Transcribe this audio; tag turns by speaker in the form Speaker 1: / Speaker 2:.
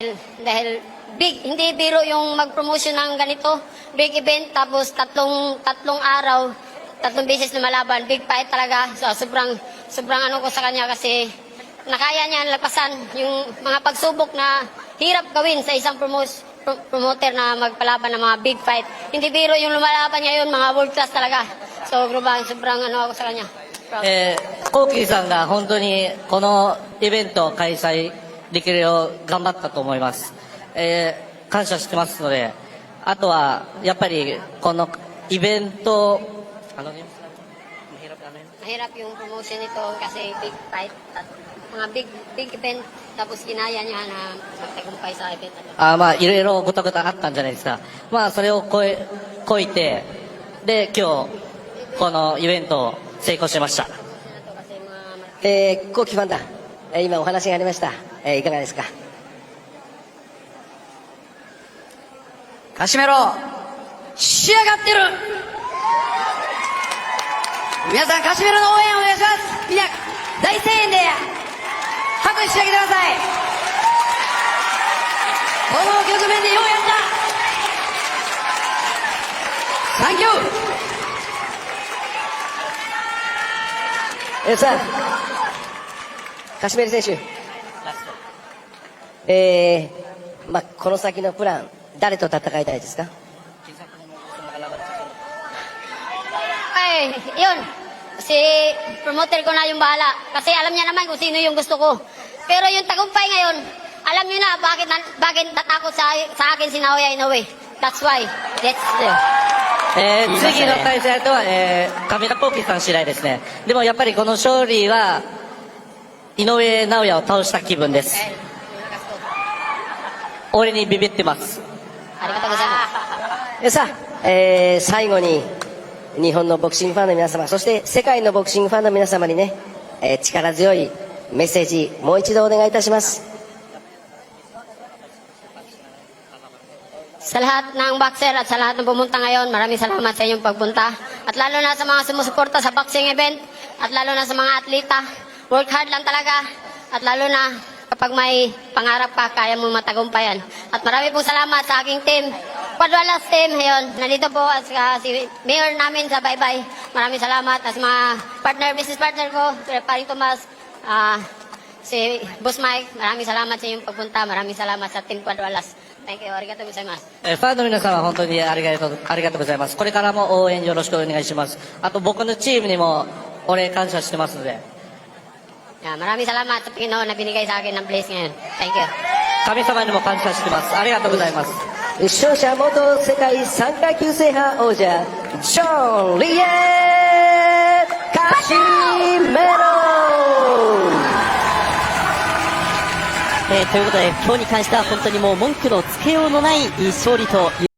Speaker 1: Dahil big, hindi biro yung mag-promotion ng ganito. Big event, tapos tatlong araw, tatlong beses lumalaban. Big fight talaga. So, sobrang ano ko sa kanya kasi nakaya niya lagpasan yung mga pagsubok na hirap gawin sa isang promoter na magpalaban ng mga big fight. Hindi biro yung lumalaban niya yun, mga world class talaga. So, sobrang ano ako sa kanya.
Speaker 2: コウキさんが本当にこのイベントを開催できるよう頑張ったと思います、感謝してますので、あとはやっぱりこのイベント
Speaker 1: Mahirap yung promotion nito kasi big fight at mga big event tapos kinaya niya na magtagumpay sa event.
Speaker 2: まあいろいろごたごたあったんじゃないですか。まあそれを超えてで今日このイベントを成功しました。
Speaker 3: コウキファンだ、今お話がありました、いかがですか。
Speaker 4: カシメロ仕上がってる。皆さんカシメロの応援お願いします。みんな大声援で拍手してあげてください。この局面でようやった。サンキュー。
Speaker 3: さあカシメル選手、この先のプラン、誰と戦いたいですか。
Speaker 1: Ay, yun. Si promoter ko na yung bahala. Kasi alam niya naman kung sino yung gusto ko. Pero yung tagumpay ngayon, alam niyo na bakit natakot sa akin si Naoya Inoue. That's why. Let's do.
Speaker 2: 次の対戦相手は、上田幸輝さん次第ですね。でもやっぱりこの勝利は井上尚弥を倒した気分です。俺にビビってます。
Speaker 1: ありがとうございます。
Speaker 3: さあ、最後に日本のボクシングファンの皆様、そして世界のボクシングファンの皆様にね、力強いメッセージもう一度お願いいたします。
Speaker 1: Sa lahat ng boxer at sa lahat ng pumunta ngayon, maraming salamat sa inyong pagpunta. At lalo na sa mga sumusuporta sa boxing event, at lalo na sa mga atleta, work hard lang talaga. At lalo na kapag may pangarap ka, kaya mong matagumpayan. At marami pong salamat sa aking team, Padwalas team. Ngayon, nandito po si mayor namin sa Baybay. Maraming salamat. At mga business partner ko, Paring Tomas, si Boss Mike, maraming salamat sa inyong pagpunta. Maraming salamat sa team Padwalas. Thank you. ありがとうございます。
Speaker 2: ファンの皆様は本当にありがとうございます。これからも応援よろしくお願いします。あと僕のチームにもお礼感謝してますので。
Speaker 1: Maraming salamat sa Panginoon na binigay sa akin ng place ngayon. Thank you.
Speaker 2: 神様にも感謝してます。ありがとうございます。
Speaker 3: 勝者元世界3階級制覇王者ショーン・リエカシメロ
Speaker 5: ということで今日に関しては本当にもう文句のつけようのない勝利という